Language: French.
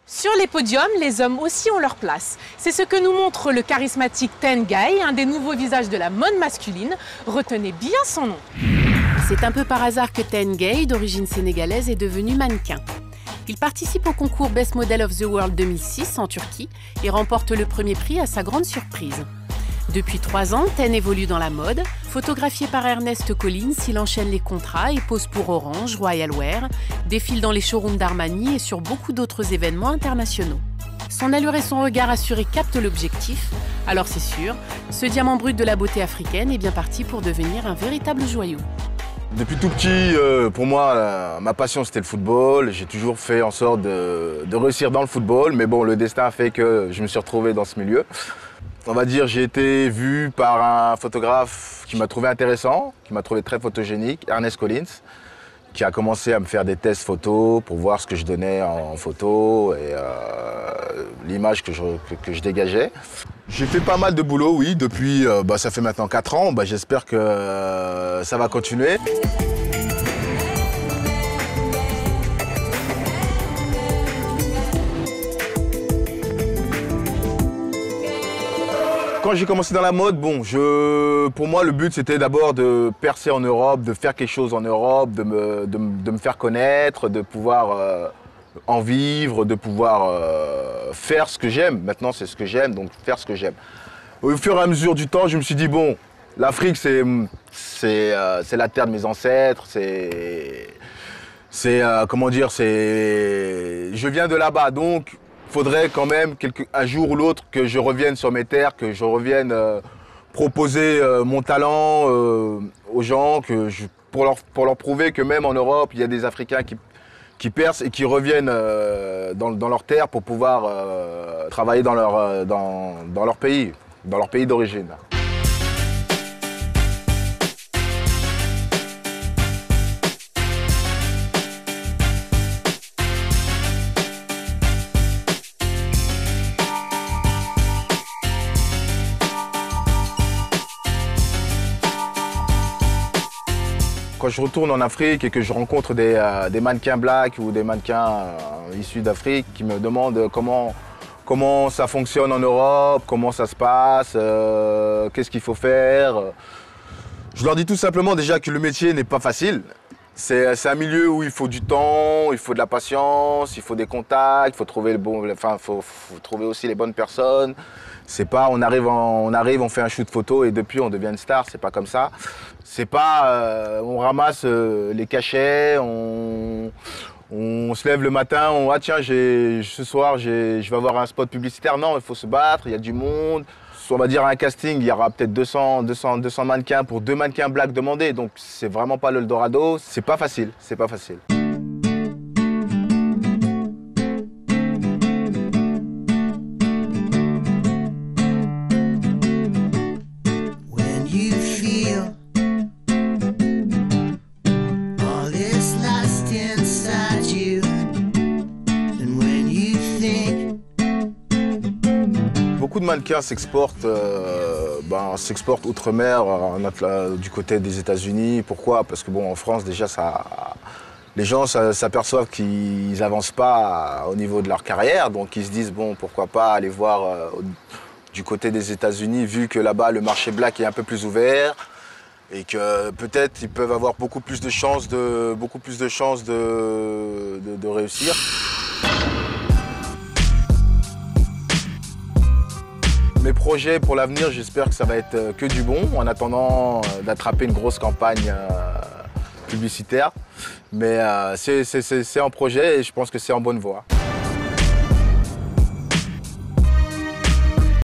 Sur les podiums, les hommes aussi ont leur place. C'est ce que nous montre le charismatique Tengaye, un des nouveaux visages de la mode masculine. Retenez bien son nom. C'est un peu par hasard que Tengaye, d'origine sénégalaise, est devenu mannequin. Il participe au concours Best Model of the World 2006 en Turquie et remporte le premier prix à sa grande surprise. Depuis 3 ans, Ten évolue dans la mode. Photographié par Ernest Collins, il enchaîne les contrats et pose pour Orange, Royal Wear, défile dans les showrooms d'Armani et sur beaucoup d'autres événements internationaux. Son allure et son regard assuré captent l'objectif. Alors c'est sûr, ce diamant brut de la beauté africaine est bien parti pour devenir un véritable joyau. Depuis tout petit, pour moi, ma passion c'était le football. J'ai toujours fait en sorte de réussir dans le football, mais bon, le destin a fait que je me suis retrouvé dans ce milieu. On va dire, j'ai été vu par un photographe qui m'a trouvé intéressant, qui m'a trouvé très photogénique, Ernest Collins, qui a commencé à me faire des tests photos pour voir ce que je donnais en photo et l'image que je dégageais. J'ai fait pas mal de boulot, oui, depuis, ça fait maintenant 4 ans. J'espère que ça va continuer. Quand j'ai commencé dans la mode, pour moi, le but, c'était d'abord de percer en Europe, de faire quelque chose en Europe, de me faire connaître, de pouvoir en vivre, de pouvoir faire ce que j'aime. Maintenant, c'est ce que j'aime, donc faire ce que j'aime. Au fur et à mesure du temps, je me suis dit, bon, l'Afrique, c'est la terre de mes ancêtres, je viens de là-bas, donc faudrait quand même un jour ou l'autre que je revienne sur mes terres, que je revienne proposer mon talent aux gens, pour leur prouver que même en Europe, il y a des Africains qui percent et qui reviennent dans leur terre pour pouvoir travailler dans leur pays d'origine. Quand je retourne en Afrique et que je rencontre des mannequins blacks ou des mannequins issus d'Afrique qui me demandent comment ça fonctionne en Europe, comment ça se passe, qu'est-ce qu'il faut faire, je leur dis tout simplement déjà que le métier n'est pas facile. C'est un milieu où il faut du temps, il faut de la patience, il faut des contacts, il faut trouver faut trouver aussi les bonnes personnes. C'est pas on arrive, on fait un shoot photo et depuis on devient une star, c'est pas comme ça. C'est pas on ramasse les cachets, on se lève le matin, tiens ce soir je vais avoir un spot publicitaire. Non, il faut se battre, il y a du monde. On va dire à un casting, il y aura peut-être 200 mannequins pour 2 mannequins blacks demandés. Donc c'est vraiment pas l'Eldorado, c'est pas facile, c'est pas facile. Beaucoup de mannequins s'exportent outre-mer, du côté des États-Unis. Pourquoi? Parce que en France déjà les gens s'aperçoivent qu'ils n'avancent pas au niveau de leur carrière, donc ils se disent pourquoi pas aller voir du côté des États-Unis, vu que là-bas le marché black est un peu plus ouvert et que peut-être ils peuvent avoir beaucoup plus de chances de réussir. Mes projets pour l'avenir, j'espère que ça va être que du bon, en attendant d'attraper une grosse campagne publicitaire. Mais c'est un projet et je pense que c'est en bonne voie.